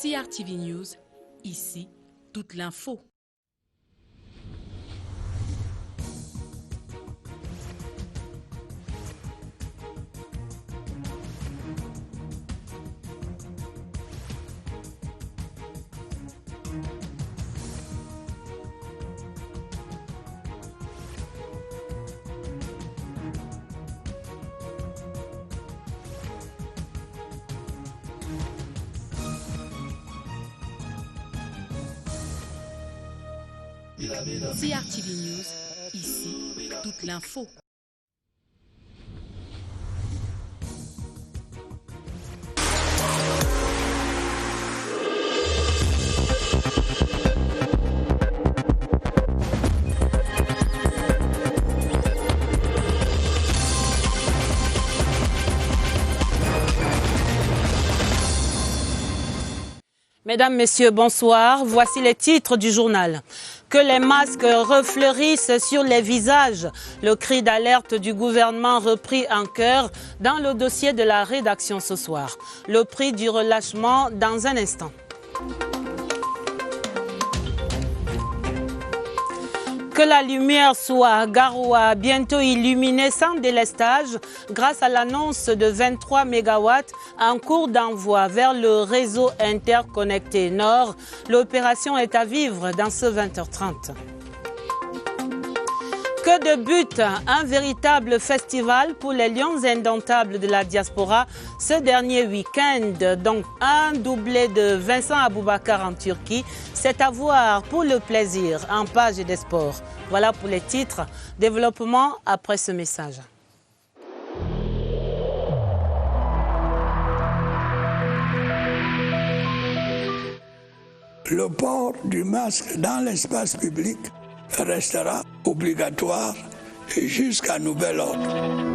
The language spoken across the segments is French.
CRTV News, ici, toute l'info. CRTV News, ici, toute l'info. Mesdames, Messieurs, bonsoir. Voici les titres du journal. Que les masques refleurissent sur les visages. Le cri d'alerte du gouvernement repris en chœur dans le dossier de la rédaction ce soir. Le prix du relâchement dans un instant. Que la lumière soit Garoua bientôt illuminée sans délestage grâce à l'annonce de 23 MW en cours d'envoi vers le réseau interconnecté Nord. L'opération est à vivre dans ce 20h30. Que de buts, un véritable festival pour les lions indomptables de la diaspora ce dernier week-end. Donc un doublé de Vincent Aboubakar en Turquie, c'est à voir pour le plaisir en page des sports. Voilà pour les titres. Développement après ce message. Le port du masque dans l'espace public restera obligatoire jusqu'à nouvel ordre.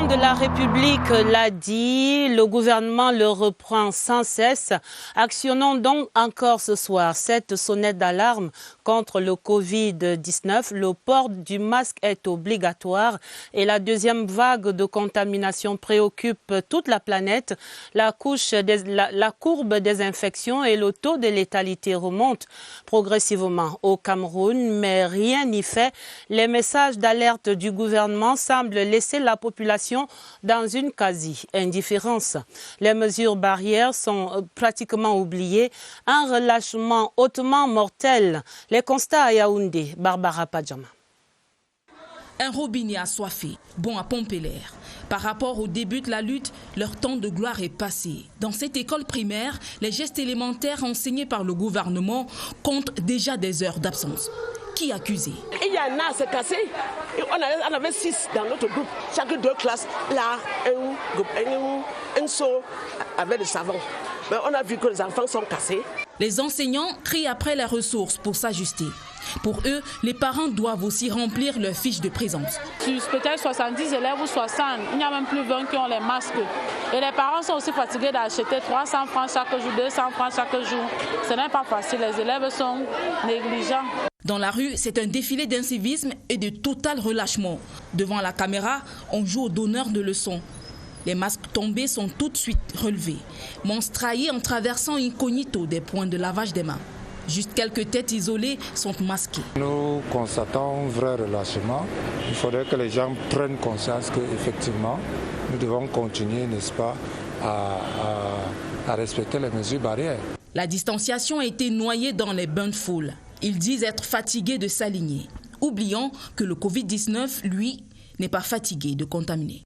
De la République l'a dit, le gouvernement le reprend sans cesse. Actionnons donc encore ce soir cette sonnette d'alarme contre le Covid-19. Le port du masque est obligatoire et la deuxième vague de contamination préoccupe toute la planète. La courbe des infections et le taux de létalité remontent progressivement au Cameroun, mais rien n'y fait. Les messages d'alerte du gouvernement semblent laisser la population dans une quasi-indifférence. Les mesures barrières sont pratiquement oubliées. Un relâchement hautement mortel. Les constats à Yaoundé, Barbara Padjama. Un robinet assoiffé, bon à pomper l'air. Par rapport au début de la lutte, leur temps de gloire est passé. Dans cette école primaire, les gestes élémentaires enseignés par le gouvernement comptent déjà des heures d'absence. Qui accusé? Il y a un art, c'est cassé. On avait 6 dans notre groupe. Chaque 2 classes, là, un seau avec des savons. Mais on a vu que les enfants sont cassés. Les enseignants crient après les ressources pour s'ajuster. Pour eux, les parents doivent aussi remplir leur fiche de présence. Sur peut-être 70 élèves ou 60, il n'y a même plus 20 qui ont les masques. Et les parents sont aussi fatigués d'acheter 300 francs chaque jour, 200 francs chaque jour. Ce n'est pas facile, les élèves sont négligents. Dans la rue, c'est un défilé d'incivisme et de total relâchement. Devant la caméra, on joue au donneur de leçons. Les masques tombés sont tout de suite relevés. Monstraillés en traversant incognito des points de lavage des mains. Juste quelques têtes isolées sont masquées. Nous constatons un vrai relâchement. Il faudrait que les gens prennent conscience qu'effectivement, nous devons continuer, n'est-ce pas, à respecter les mesures barrières. La distanciation a été noyée dans les bains de foule. Ils disent être fatigués de s'aligner, oubliant que le Covid-19, lui, n'est pas fatigué de contaminer.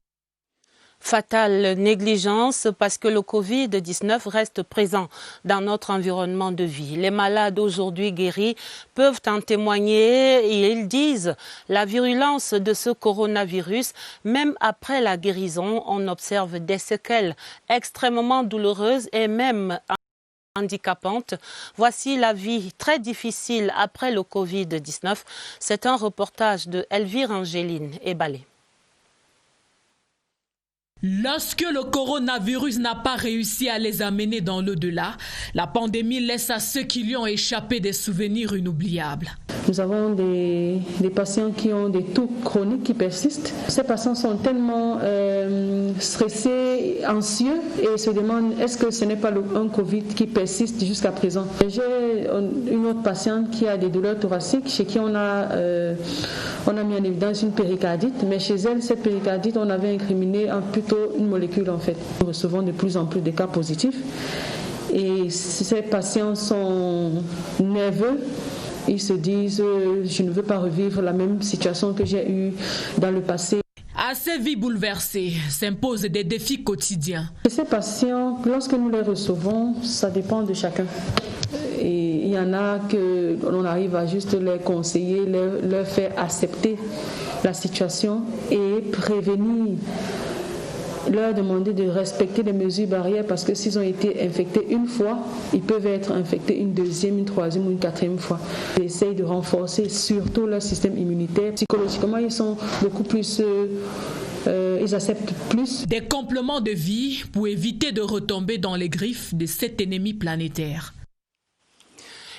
Fatale négligence parce que le Covid-19 reste présent dans notre environnement de vie. Les malades aujourd'hui guéris peuvent en témoigner et ils disent la virulence de ce coronavirus, même après la guérison, on observe des séquelles extrêmement douloureuses et même handicapante. Voici la vie très difficile après le Covid-19. C'est un reportage de Elvire Angéline Ebalé. Lorsque le coronavirus n'a pas réussi à les amener dans l'au-delà, la pandémie laisse à ceux qui lui ont échappé des souvenirs inoubliables. Nous avons des patients qui ont des toux chroniques qui persistent. Ces patients sont tellement stressés, anxieux et se demandent est-ce que ce n'est pas un Covid qui persiste jusqu'à présent. J'ai une autre patiente qui a des douleurs thoraciques chez qui on a mis en évidence une péricardite, mais chez elle, cette péricardite, on avait incriminé plutôt une molécule en fait. Nous recevons de plus en plus de cas positifs et ces patients sont nerveux. Ils se disent je ne veux pas revivre la même situation que j'ai eue dans le passé. À ces vies bouleversées s'imposent des défis quotidiens. Et ces patients, lorsque nous les recevons, ça dépend de chacun. Et il y en a que l'on arrive à juste les conseiller, leur faire accepter la situation et prévenir. Leur demander de respecter les mesures barrières parce que s'ils ont été infectés une fois, ils peuvent être infectés une deuxième, une troisième ou une quatrième fois. Ils essayent de renforcer surtout leur système immunitaire. Psychologiquement, ils sont beaucoup plus... ils acceptent plus. Des compléments de vie pour éviter de retomber dans les griffes de cet ennemi planétaire.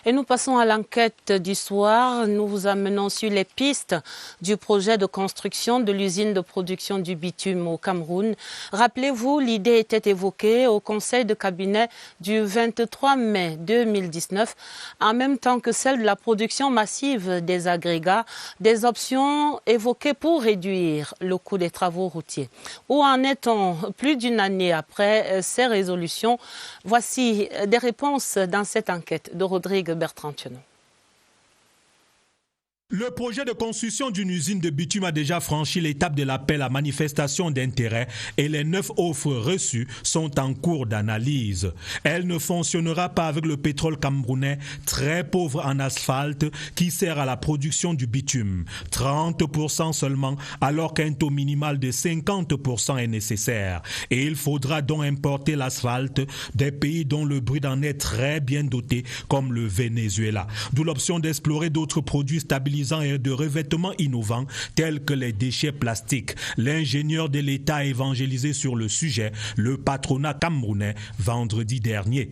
Et nous passons à l'enquête du soir. Nous vous amenons sur les pistes du projet de construction de l'usine de production du bitume au Cameroun. Rappelez-vous, l'idée était évoquée au conseil de cabinet du 23 mai 2019, en même temps que celle de la production massive des agrégats, des options évoquées pour réduire le coût des travaux routiers. Où en est-on plus d'une année après ces résolutions? Voici des réponses dans cette enquête de Rodrigue Bertrand-Thionon. Le projet de construction d'une usine de bitume a déjà franchi l'étape de l'appel à manifestation d'intérêt et les 9 offres reçues sont en cours d'analyse. Elle ne fonctionnera pas avec le pétrole camerounais, très pauvre en asphalte, qui sert à la production du bitume. 30% seulement, alors qu'un taux minimal de 50% est nécessaire. Et il faudra donc importer l'asphalte des pays dont le brut en est très bien doté, comme le Venezuela. D'où l'option d'explorer d'autres produits stabilisés et de revêtements innovants tels que les déchets plastiques. L'ingénieur de l'État a évangélisé sur le sujet le patronat camerounais vendredi dernier.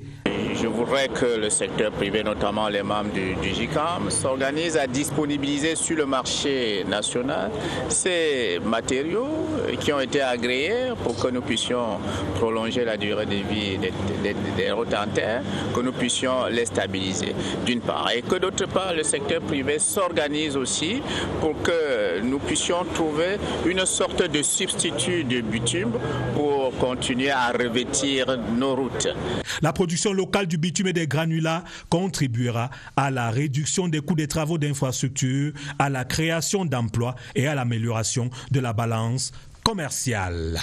Je voudrais que le secteur privé, notamment les membres du GICAM, s'organisent à disponibiliser sur le marché national ces matériaux qui ont été agréés pour que nous puissions prolonger la durée de vie des routes en terre, que nous puissions les stabiliser d'une part, et que d'autre part le secteur privé s'organise aussi pour que nous puissions trouver une sorte de substitut de bitume pour continuer à revêtir nos routes. La production locale du bitume et des granulats contribuera à la réduction des coûts des travaux d'infrastructure, à la création d'emplois et à l'amélioration de la balance commerciale.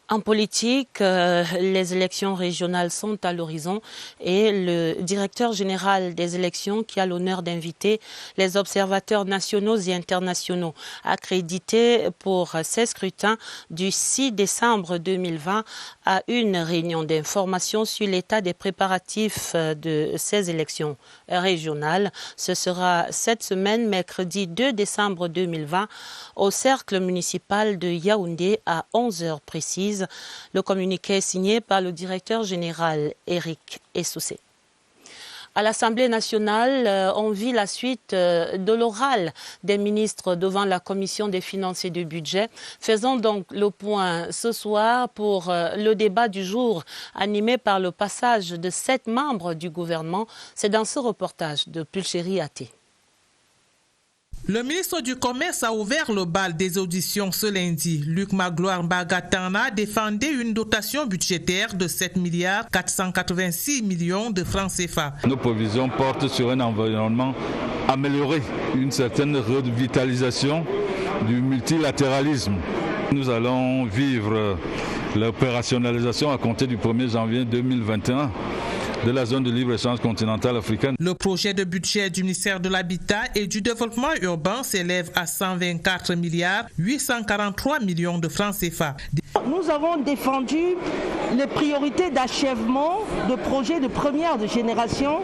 En politique, les élections régionales sont à l'horizon et le directeur général des élections, qui a l'honneur d'inviter les observateurs nationaux et internationaux accrédités pour ces scrutins du 6 décembre 2020 à une réunion d'information sur l'état des préparatifs de ces élections régionales. Ce sera cette semaine, mercredi 2 décembre 2020, au cercle municipal de Yaoundé à 11h précises. Le communiqué est signé par le directeur général Éric Essoussé. À l'Assemblée nationale, on vit la suite de l'oral des ministres devant la Commission des finances et du budget. Faisons donc le point ce soir pour le débat du jour animé par le passage de 7 membres du gouvernement. C'est dans ce reportage de Pulchéri Athé. Le ministre du Commerce a ouvert le bal des auditions ce lundi. Luc Magloire Bagatana défendait une dotation budgétaire de 7 milliards 486 millions de francs CFA. Nos provisions portent sur un environnement amélioré, une certaine revitalisation du multilatéralisme. Nous allons vivre l'opérationnalisation à compter du 1er janvier 2021. De la zone de libre-échange continentale africaine. Le projet de budget du ministère de l'Habitat et du Développement urbain s'élève à 124 milliards 843 millions de francs CFA. Nous avons défendu les priorités d'achèvement de projets de première génération,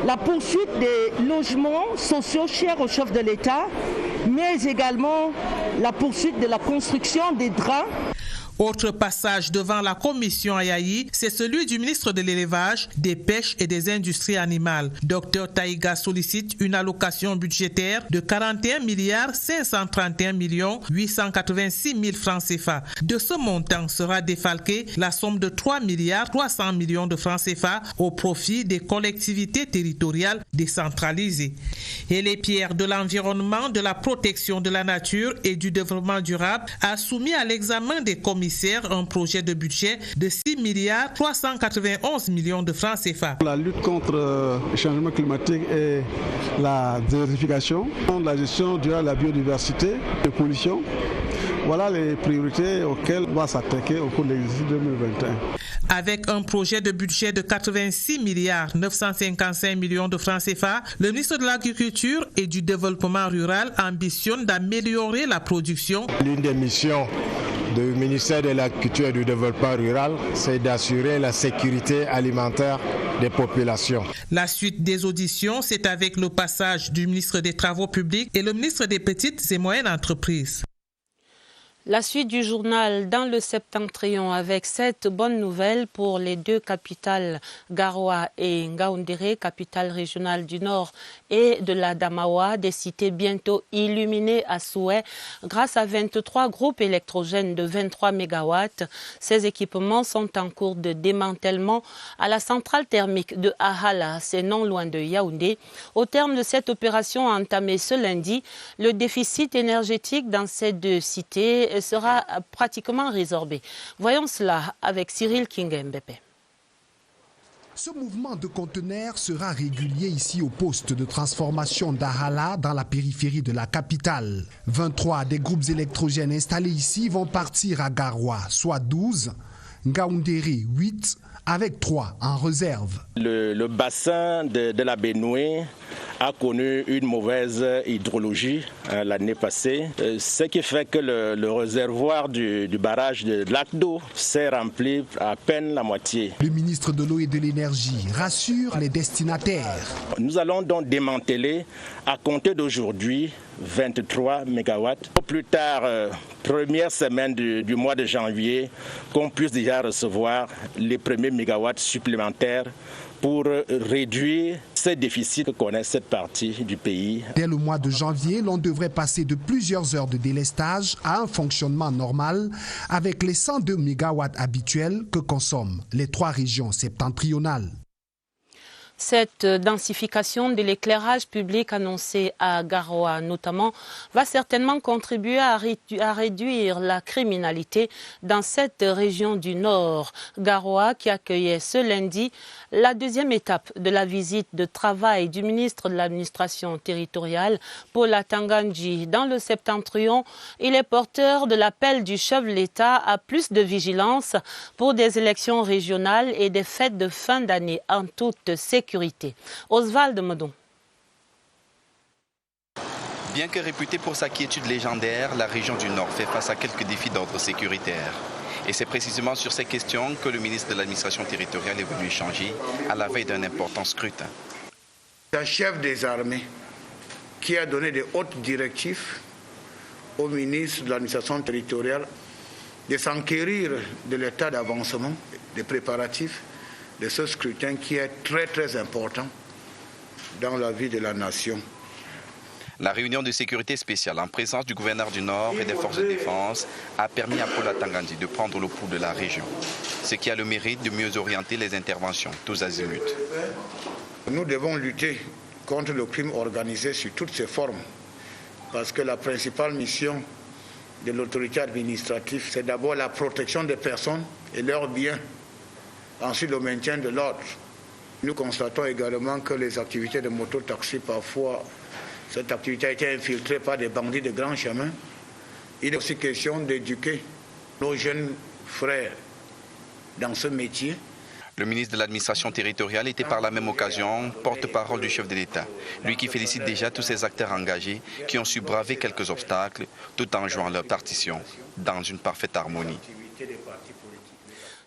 la poursuite des logements sociaux chers au chef de l'État, mais également la poursuite de la construction des draps. Autre passage devant la commission Ayayi, c'est celui du ministre de l'Élevage, des Pêches et des Industries animales. Dr Taïga sollicite une allocation budgétaire de 41 531 886 000 francs CFA. De ce montant sera défalquée la somme de 3 300 millions de francs CFA au profit des collectivités territoriales décentralisées. Et les pierres de l'environnement, de la protection de la nature et du développement durable a soumis à l'examen des commissaires un projet de budget de 6 391 millions de francs CFA. La lutte contre le changement climatique et la désertification, la gestion durable de la biodiversité, les pollutions, voilà les priorités auxquelles on va s'attaquer au cours de l'exercice 2021. Avec un projet de budget de 86 955 millions de francs CFA, le ministre de l'Agriculture et du Développement rural ambitionne d'améliorer la production. L'une des missions du ministère de l'Agriculture et du Développement rural, c'est d'assurer la sécurité alimentaire des populations. La suite des auditions, c'est avec le passage du ministre des Travaux publics et le ministre des Petites et Moyennes Entreprises. La suite du journal dans le septentrion avec cette bonne nouvelle pour les deux capitales, Garoua et Ngaoundéré, capitale régionale du Nord et de la Damawa, des cités bientôt illuminées à souhait grâce à 23 groupes électrogènes de 23 MW. Ces équipements sont en cours de démantèlement à la centrale thermique de Ahala, c'est non loin de Yaoundé. Au terme de cette opération entamée ce lundi, le déficit énergétique dans ces deux cités sera pratiquement résorbé. Voyons cela avec Cyril Kingembepe. Ce mouvement de conteneurs sera régulier ici au poste de transformation d'Ahala dans la périphérie de la capitale. 23 des groupes électrogènes installés ici vont partir à Garoua, soit 12, Ngaoundéré 8, avec 3 en réserve. Le bassin de la Benoué a connu une mauvaise hydrologie l'année passée, ce qui fait que le réservoir du barrage de Lac d'eau s'est rempli à peine la moitié. Le ministre de l'eau et de l'énergie rassure les destinataires. Nous allons donc démanteler à compter d'aujourd'hui 23 MW. Au plus tard, première semaine du mois de janvier, qu'on puisse déjà recevoir les premiers mégawatts supplémentaires pour réduire ces déficits que connaît cette partie du pays. Dès le mois de janvier, l'on devrait passer de plusieurs heures de délestage à un fonctionnement normal avec les 102 MW habituels que consomment les 3 régions septentrionales. Cette densification de l'éclairage public annoncée à Garoua notamment va certainement contribuer à réduire la criminalité dans cette région du Nord. Garoua qui accueillait ce lundi la deuxième étape de la visite de travail du ministre de l'administration territoriale, Paul Atangandji. Dans le septentrion, il est porteur de l'appel du chef de l'État à plus de vigilance pour des élections régionales et des fêtes de fin d'année en toute sécurité. Oswald Modon. Bien que réputée pour sa quiétude légendaire, la région du Nord fait face à quelques défis d'ordre sécuritaire. Et c'est précisément sur ces questions que le ministre de l'administration territoriale est venu échanger à la veille d'un important scrutin. Un chef des armées qui a donné de hautes directives au ministre de l'administration territoriale de s'enquérir de l'état d'avancement, des préparatifs de ce scrutin qui est très très important dans la vie de la nation. La réunion de sécurité spéciale en présence du gouverneur du Nord et des forces de défense a permis à Paul Atangandji de prendre le pouls de la région, ce qui a le mérite de mieux orienter les interventions tous azimuts. Nous devons lutter contre le crime organisé sous toutes ses formes, parce que la principale mission de l'autorité administrative, c'est d'abord la protection des personnes et leurs biens. Ensuite, le maintien de l'ordre. Nous constatons également que les activités de mototaxi, parfois, cette activité a été infiltrée par des bandits de grands chemins. Il est aussi question d'éduquer nos jeunes frères dans ce métier. Le ministre de l'administration territoriale était par la même occasion porte-parole du chef de l'État, lui qui félicite déjà tous ces acteurs engagés qui ont su braver quelques obstacles tout en jouant leur partition dans une parfaite harmonie.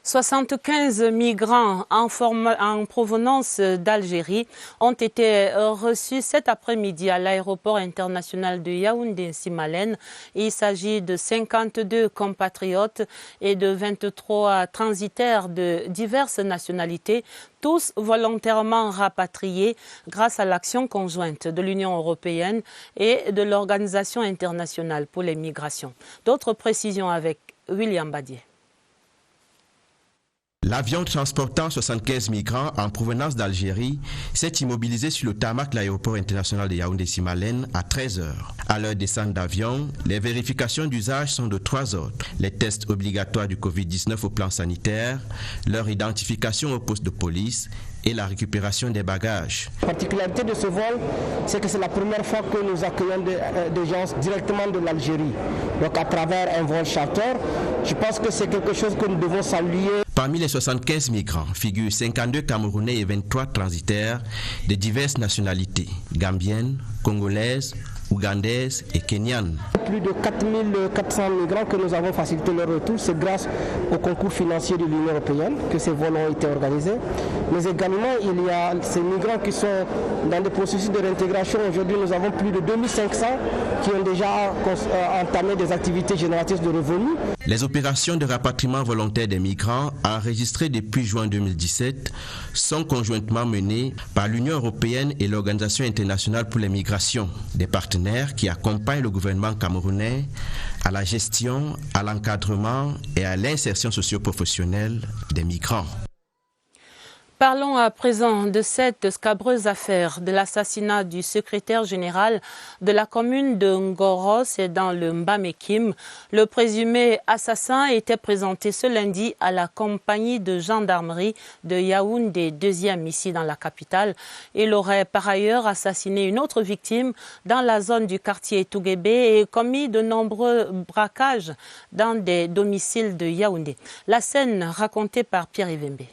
75 migrants en provenance d'Algérie ont été reçus cet après-midi à l'aéroport international de Yaoundé-Simalène. Il s'agit de 52 compatriotes et de 23 transitaires de diverses nationalités, tous volontairement rapatriés grâce à l'action conjointe de l'Union européenne et de l'Organisation internationale pour les migrations. D'autres précisions avec William Badier. L'avion transportant 75 migrants en provenance d'Algérie s'est immobilisé sur le tarmac de l'aéroport international de Yaoundé-Simalène à 13h. À leur descente d'avion, les vérifications d'usage sont de 3 ordres. Les tests obligatoires du Covid-19 au plan sanitaire, leur identification au poste de police et la récupération des bagages. La particularité de ce vol, c'est que c'est la première fois que nous accueillons des gens directement de l'Algérie. Donc à travers un vol charter, je pense que c'est quelque chose que nous devons saluer. Parmi les 75 migrants figurent 52 Camerounais et 23 transitaires de diverses nationalités, gambiennes, congolaises, ougandaises et kenyanes. Plus de 4400 migrants que nous avons facilité leur retour, c'est grâce au concours financier de l'Union européenne que ces vols ont été organisés. Mais également, il y a ces migrants qui sont dans des processus de réintégration. Aujourd'hui, nous avons plus de 2500 qui ont déjà entamé des activités génératrices de revenus. Les opérations de rapatriement volontaire des migrants enregistrées depuis juin 2017 sont conjointement menées par l'Union européenne et l'Organisation internationale pour les migrations, des partenaires qui accompagnent le gouvernement camerounais à la gestion, à l'encadrement et à l'insertion socio-professionnelle des migrants. Parlons à présent de cette scabreuse affaire de l'assassinat du secrétaire général de la commune de Ngoro, c'est dans le Mbamekim. Le présumé assassin était présenté ce lundi à la compagnie de gendarmerie de Yaoundé, 2e ici dans la capitale. Il aurait par ailleurs assassiné une autre victime dans la zone du quartier Touguébé et commis de nombreux braquages dans des domiciles de Yaoundé. La scène racontée par Pierre Ivembe.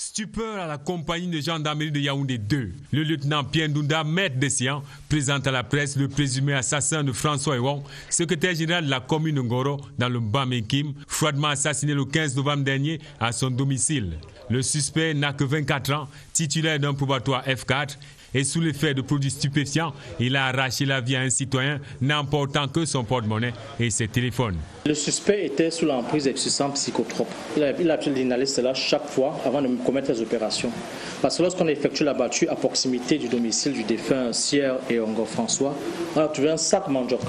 Stupeur à la compagnie de gendarmerie de Yaoundé 2. Le lieutenant Pierre Ndounda, maître des sciences, présente à la presse le présumé assassin de François Ewon, secrétaire général de la commune de Ngoro dans le Mbamekim, froidement assassiné le 15 novembre dernier à son domicile. Le suspect n'a que 24 ans, titulaire d'un probatoire F4, et sous l'effet de produits stupéfiants, il a arraché la vie à un citoyen n'emportant que son porte-monnaie et ses téléphones. Le suspect était sous l'emprise des substances psychotropes. Il a l'habitude d'inhaler cela chaque fois avant de commettre les opérations. Parce que lorsqu'on effectue la battue à proximité du domicile du défunt Sier et Ongo François, on a trouvé un sac mandioc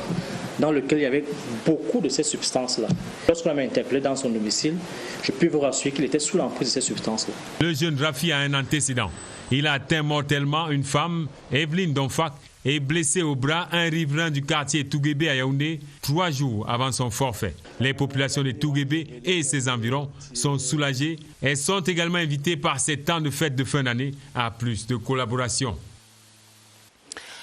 dans lequel il y avait beaucoup de ces substances-là. Lorsqu'on l'a interpellé dans son domicile, je puis vous rassurer qu'il était sous l'emprise de ces substances-là. Le jeune Rafi a un antécédent. Il a atteint mortellement une femme, Evelyne Donfak, et blessé au bras un riverain du quartier Touguébé à Yaoundé 3 jours avant son forfait. Les populations de Touguébé et ses environs sont soulagées et sont également invitées par ces temps de fête de fin d'année à plus de collaboration.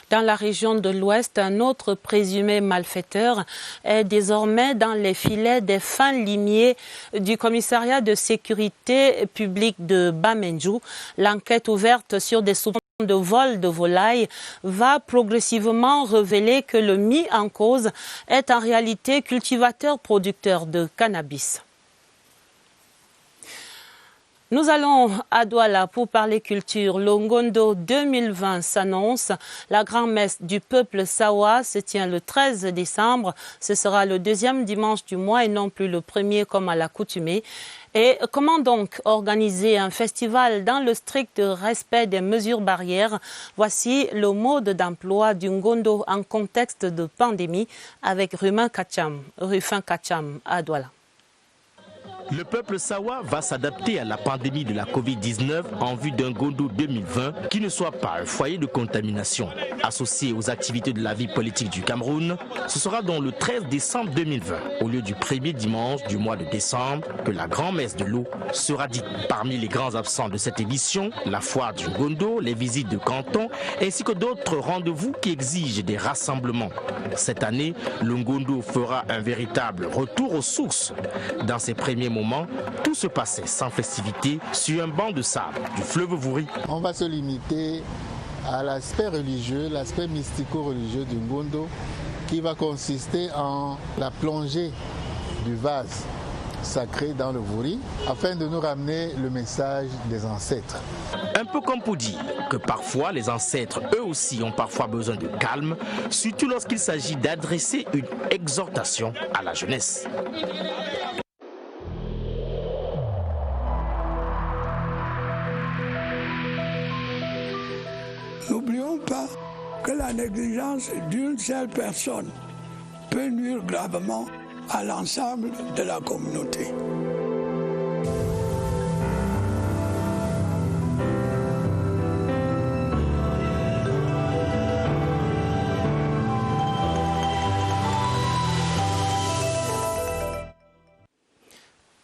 Dans la région de l'Ouest, un autre présumé malfaiteur est désormais dans les filets des fins limiers du commissariat de sécurité publique de Bamendjou. L'enquête ouverte sur des soupçons de vol de volailles va progressivement révéler que le mis en cause est en réalité cultivateur-producteur de cannabis. Nous allons à Douala pour parler culture. Le Ngondo 2020 s'annonce. La grand-messe du peuple Sawa se tient le 13 décembre. Ce sera le 2e dimanche du mois et non plus le 1er comme à l'accoutumée. Et comment donc organiser un festival dans le strict respect des mesures barrières? Voici le mode d'emploi du Ngondo en contexte de pandémie avec Rufin Kacham à Douala. Le peuple Sawa va s'adapter à la pandémie de la Covid-19 en vue d'un Ngondo 2020 qui ne soit pas un foyer de contamination. Associé aux activités de la vie politique du Cameroun, ce sera donc le 13 décembre 2020, au lieu du premier dimanche du mois de décembre, que la grand-messe de l'eau sera dite. Parmi les grands absents de cette édition, la foire du Ngondo, les visites de canton, ainsi que d'autres rendez-vous qui exigent des rassemblements. Cette année, le Ngondo fera un véritable retour aux sources. Dans ses premiers moments, tout se passait sans festivité sur un banc de sable du fleuve Vouri. On va se limiter à l'aspect religieux, l'aspect mystico-religieux du Ngondo, qui va consister en la plongée du vase sacré dans le Vouri afin de nous ramener le message des ancêtres. Un peu comme pour dire que parfois les ancêtres, eux aussi, ont parfois besoin de calme, surtout lorsqu'il s'agit d'adresser une exhortation à la jeunesse. N'oublions pas que la négligence d'une seule personne peut nuire gravement à l'ensemble de la communauté.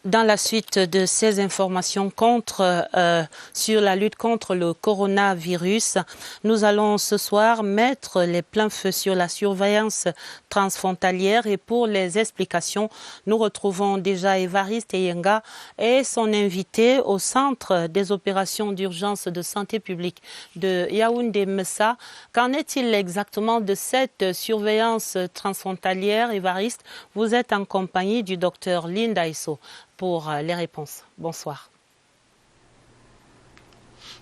Dans la suite de ces informations sur la lutte contre le coronavirus, nous allons ce soir mettre les pleins feux sur la surveillance transfrontalière et pour les explications, nous retrouvons déjà Évariste Eyenga et son invité au Centre des opérations d'urgence de santé publique de Yaoundé-Messa. Qu'en est-il exactement de cette surveillance transfrontalière, Évariste? Vous êtes en compagnie du docteur Linda Isso pour les réponses. Bonsoir.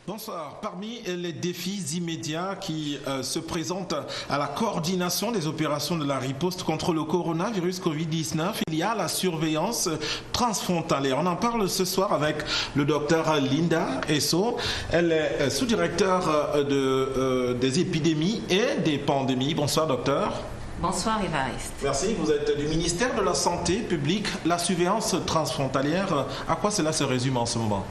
Bonsoir. Parmi les défis immédiats qui se présentent à la coordination des opérations de la riposte contre le coronavirus Covid-19, il y a la surveillance transfrontalière. On en parle ce soir avec le docteur Linda Eso. Elle est sous-directeur des épidémies et des pandémies. Bonsoir, docteur. Bonsoir Évariste. Merci, vous êtes du ministère de la Santé publique. La surveillance transfrontalière, à quoi cela se résume en ce moment ?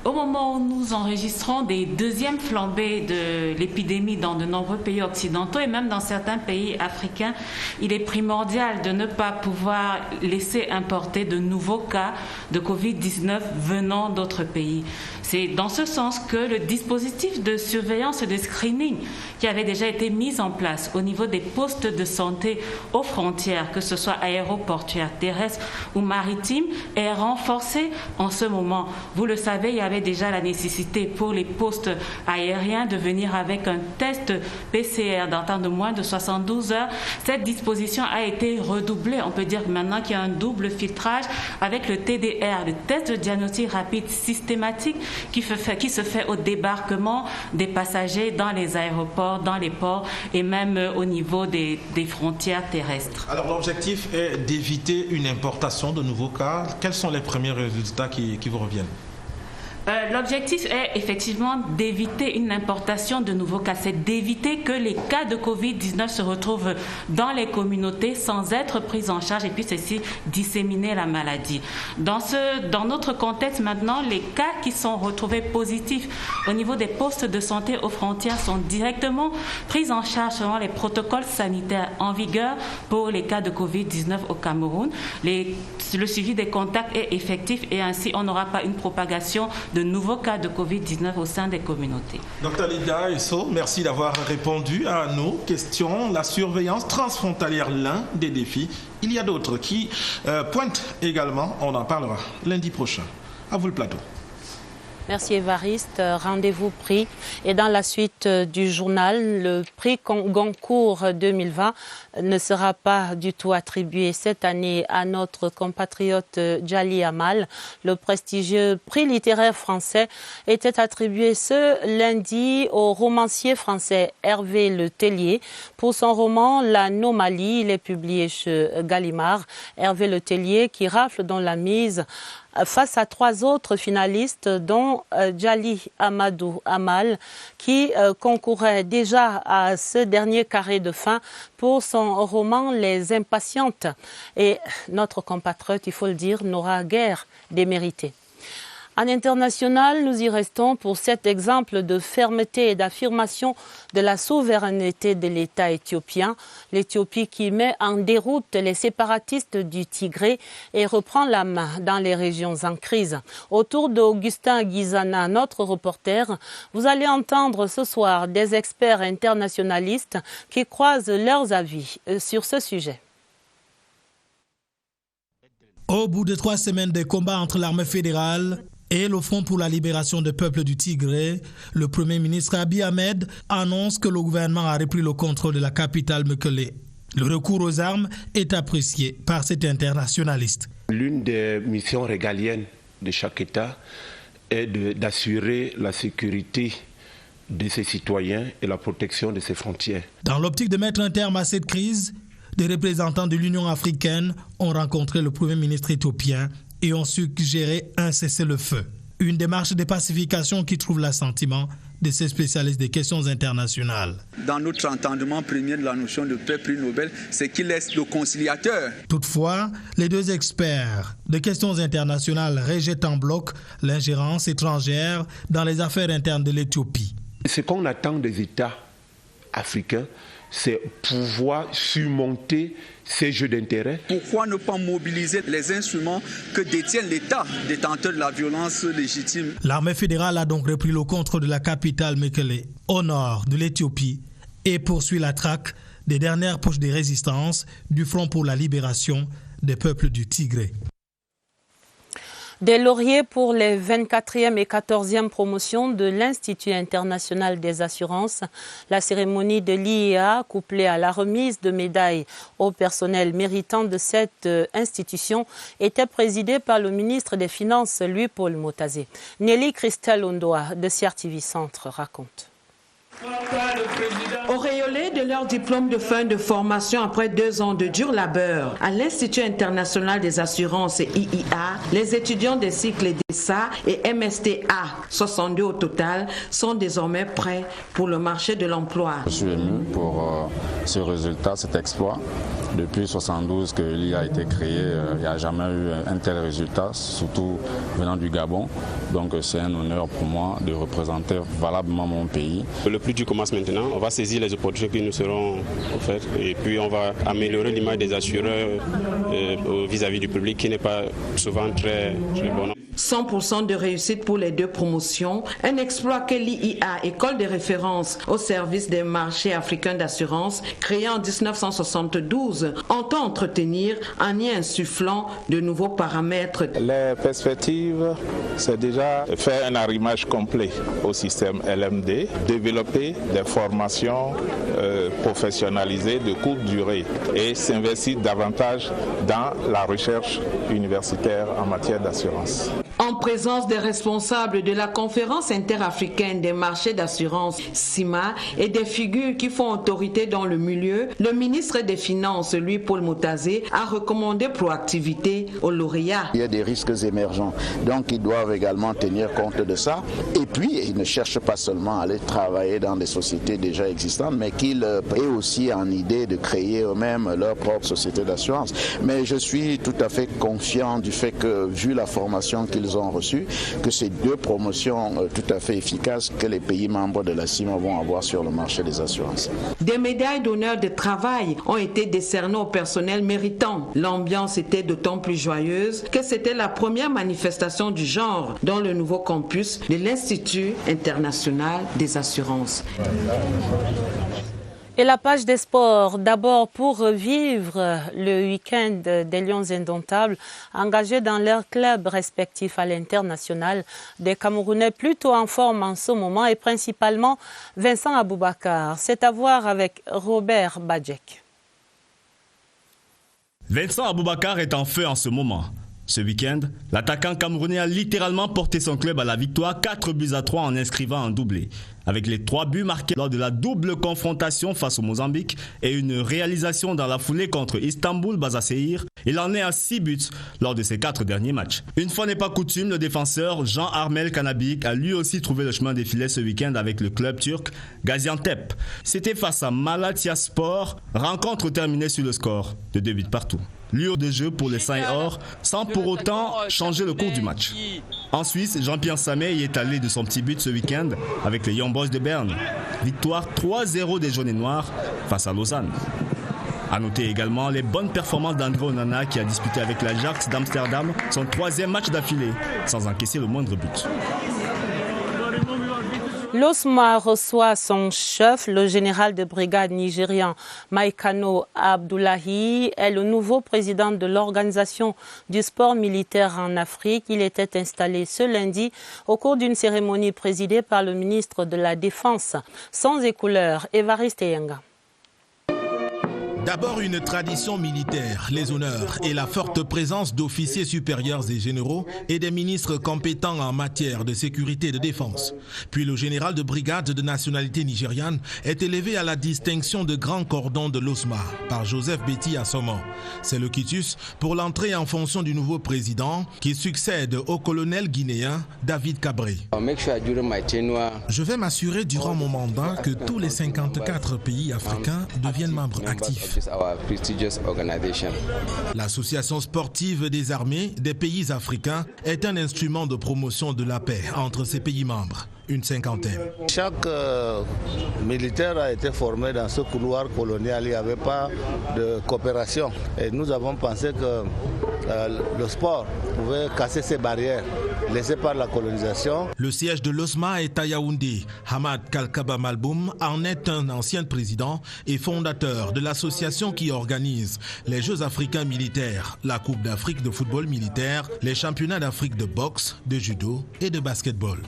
Au moment où nous enregistrons des deuxièmes flambées de l'épidémie dans de nombreux pays occidentaux et même dans certains pays africains, il est primordial de ne pas pouvoir laisser importer de nouveaux cas de Covid-19 venant d'autres pays. C'est dans ce sens que le dispositif de surveillance et de screening qui avait déjà été mis en place au niveau des postes de santé aux frontières, que ce soit aéroportuaires, terrestres ou maritimes, est renforcé en ce moment. Vous le savez, il y avait déjà la nécessité pour les postes aériens de venir avec un test PCR d'un temps de moins de 72 heures. Cette disposition a été redoublée. On peut dire maintenant qu'il y a un double filtrage avec le TDR, le test de diagnostic rapide systématique qui se fait au débarquement des passagers dans les aéroports, dans les ports et même au niveau des frontières terrestres. Alors l'objectif est d'éviter une importation de nouveaux cas. Quels sont les premiers résultats qui vous reviennent ? L'objectif est effectivement d'éviter une importation de nouveaux cas, c'est d'éviter que les cas de Covid-19 se retrouvent dans les communautés sans être pris en charge et puis ceci disséminer la maladie. Dans notre contexte maintenant, les cas qui sont retrouvés positifs au niveau des postes de santé aux frontières sont directement pris en charge selon les protocoles sanitaires en vigueur pour les cas de Covid-19 au Cameroun. Le suivi des contacts est effectif et ainsi on n'aura pas une propagation de nouveaux cas de Covid-19 au sein des communautés. Dr Linda Isso, merci d'avoir répondu à nos questions. La surveillance transfrontalière, l'un des défis. Il y a d'autres qui pointent également, on en parlera lundi prochain. À vous le plateau. Merci Évariste. Rendez-vous pris. Et dans la suite du journal, le prix Goncourt 2020 ne sera pas du tout attribué cette année à notre compatriote Djali Amal. Le prestigieux prix littéraire français était attribué ce lundi au romancier français Hervé Le Tellier pour son roman L'Anomalie. Il est publié chez Gallimard. Hervé Le Tellier qui rafle dans la mise face à 3 autres finalistes, dont Djali Amadou Amal, qui concourait déjà à ce dernier carré de fin pour son roman Les Impatientes. Et notre compatriote, il faut le dire, n'aura guère démérité. En international, nous y restons pour cet exemple de fermeté et d'affirmation de la souveraineté de l'État éthiopien. L'Éthiopie qui met en déroute les séparatistes du Tigré et reprend la main dans les régions en crise. Autour d'Augustin Guizana, notre reporter, vous allez entendre ce soir des experts internationalistes qui croisent leurs avis sur ce sujet. Au bout de 3 semaines de combats entre l'armée fédérale et le Front pour la libération du peuple du Tigré, le Premier ministre Abiy Ahmed annonce que le gouvernement a repris le contrôle de la capitale Mekele. Le recours aux armes est apprécié par cet internationaliste. L'une des missions régaliennes de chaque État est d'assurer la sécurité de ses citoyens et la protection de ses frontières. Dans l'optique de mettre un terme à cette crise, des représentants de l'Union africaine ont rencontré le Premier ministre éthiopien et ont suggéré un cessez-le-feu. Une démarche de pacification qui trouve l'assentiment de ces spécialistes des questions internationales. Dans notre entendement premier de la notion de paix, prix Nobel, c'est qu'il est le conciliateur. Toutefois, les deux experts de questions internationales rejettent en bloc l'ingérence étrangère dans les affaires internes de l'Éthiopie. Ce qu'on attend des États africains, c'est pouvoir surmonter ces jeux d'intérêt. Pourquoi ne pas mobiliser les instruments que détient l'État, détenteur de la violence légitime? L'armée fédérale a donc repris le contrôle de la capitale Mekele, au nord de l'Éthiopie, et poursuit la traque des dernières poches de résistance du Front pour la libération des peuples du Tigré. Des lauriers pour les 24e et 14e promotions de l'Institut international des assurances. La cérémonie de l'IEA, couplée à la remise de médailles au personnel méritant de cette institution, était présidée par le ministre des Finances, Louis-Paul Motazé. Nelly Christelle Ondoa de CRTV Centre raconte. Auréolés de leur diplôme de fin de formation après 2 ans de dur labeur à l'Institut international des assurances IIA, les étudiants des cycles DESA et MSTA, 62 au total, sont désormais prêts pour le marché de l'emploi. Je suis ému pour ce résultat, cet exploit. Depuis 1972 que l'IA a été créé, il n'y a jamais eu un tel résultat, surtout venant du Gabon. Donc c'est un honneur pour moi de représenter valablement mon pays. Le plus dur commence maintenant. On va saisir les opportunités qui nous seront offertes et puis on va améliorer l'image des assureurs vis-à-vis du public qui n'est pas souvent très bon. 100% de réussite pour les 2 promotions, un exploit que l'IIA, école de référence au service des marchés africains d'assurance, créée en 1972, entend entretenir en y insufflant de nouveaux paramètres. Les perspectives, c'est déjà faire un arrimage complet au système LMD, développer des formations professionnalisées de courte durée et s'investir davantage dans la recherche universitaire en matière d'assurance. En présence des responsables de la conférence interafricaine des marchés d'assurance, CIMA, et des figures qui font autorité dans le milieu, le ministre des Finances, Louis-Paul Motazé, a recommandé proactivité aux lauréats. Il y a des risques émergents, donc ils doivent également tenir compte de ça. Et puis, ils ne cherchent pas seulement à aller travailler dans des sociétés déjà existantes, mais qu'ils aient aussi en idée de créer eux-mêmes leur propre société d'assurance. Mais je suis tout à fait confiant du fait que, vu la formation qu'ils ont reçue, que ces 2 promotions tout à fait efficaces que les pays membres de la CIMA vont avoir sur le marché des assurances. Des médailles d'honneur de travail ont été décernées au personnel méritant. L'ambiance était d'autant plus joyeuse que c'était la première manifestation du genre dans le nouveau campus de l'Institut international des assurances. Et la page des sports, d'abord pour revivre le week-end des Lions indomptables, engagés dans leurs clubs respectifs à l'international, des Camerounais plutôt en forme en ce moment et principalement Vincent Aboubakar. C'est à voir avec Robert Badjek. Vincent Aboubakar est en feu en ce moment. Ce week-end, l'attaquant camerounais a littéralement porté son club à la victoire 4-3 en inscrivant un doublé. Avec les 3 buts marqués lors de la double confrontation face au Mozambique et une réalisation dans la foulée contre Istanbul Basaksehir, il en est à 6 buts lors de ses 4 derniers matchs. Une fois n'est pas coutume, le défenseur Jean-Armel Kanabik a lui aussi trouvé le chemin des filets ce week-end avec le club turc Gaziantep. C'était face à Malatyaspor, rencontre terminée sur le score de 2 buts partout. Lure de jeu pour les Saint-Or sans pour autant changer le cours du match. En Suisse, Jean-Pierre Samé y est allé de son petit but ce week-end avec les Young Boys de Berne. Victoire 3-0 des jaunes et noirs face à Lausanne. A noter également les bonnes performances d'André Onana qui a disputé avec l'Ajax d'Amsterdam son 3e match d'affilée sans encaisser le moindre but. L'OSMA reçoit son chef, le général de brigade nigérian Maïkano Abdullahi, est le nouveau président de l'Organisation du sport militaire en Afrique. Il était installé ce lundi au cours d'une cérémonie présidée par le ministre de la Défense sans écouleur, Évariste Yenga. D'abord une tradition militaire, les honneurs et la forte présence d'officiers supérieurs et généraux et des ministres compétents en matière de sécurité et de défense. Puis le général de brigade de nationalité nigériane est élevé à la distinction de grand cordon de l'OSMA par Joseph Betty Assomo. C'est le quitus pour l'entrée en fonction du nouveau président qui succède au colonel guinéen David Cabré. Je vais m'assurer durant mon mandat que tous les 54 pays africains deviennent membres actifs. L'association sportive des armées des pays africains est un instrument de promotion de la paix entre ces pays membres. Une cinquantaine. Chaque militaire a été formé dans ce couloir colonial. Il n'y avait pas de coopération. Et nous avons pensé que le sport pouvait casser ces barrières laissées par la colonisation. Le siège de l'OSMA est à Yaoundé. Hamad Kalkaba Malboum en est un ancien président et fondateur de l'association qui organise les Jeux africains militaires, la Coupe d'Afrique de football militaire, les championnats d'Afrique de boxe, de judo et de basketball.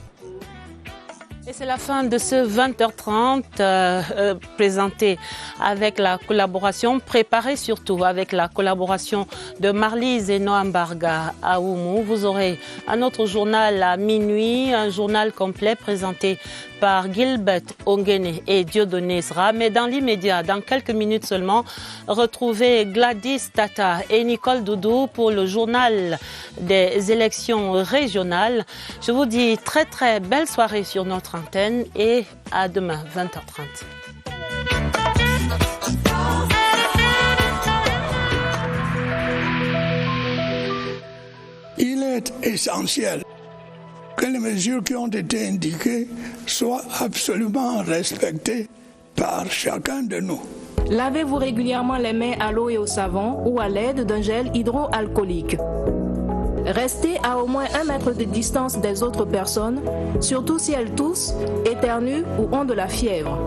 Et c'est la fin de ce 20h30 présenté avec la collaboration, préparé surtout avec la collaboration de Marlise et Noam Barga à Oumou. Vous aurez un autre journal à minuit, un journal complet présenté par Gilbert Ongene et Dieudonné Sra. Mais dans l'immédiat, dans quelques minutes seulement, retrouvez Gladys Tata et Nicole Doudou pour le journal des élections régionales. Je vous dis très très belle soirée sur notre antenne et à demain 20h30. Il est essentiel que les mesures qui ont été indiquées soient absolument respectées par chacun de nous. Lavez-vous régulièrement les mains à l'eau et au savon ou à l'aide d'un gel hydroalcoolique. Restez à au moins 1 mètre de distance des autres personnes, surtout si elles toussent, éternuent ou ont de la fièvre.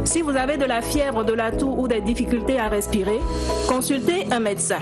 Si vous avez de la fièvre, de la toux ou des difficultés à respirer, consultez un médecin.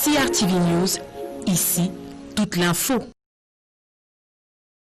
CRTV News, ici, toute l'info.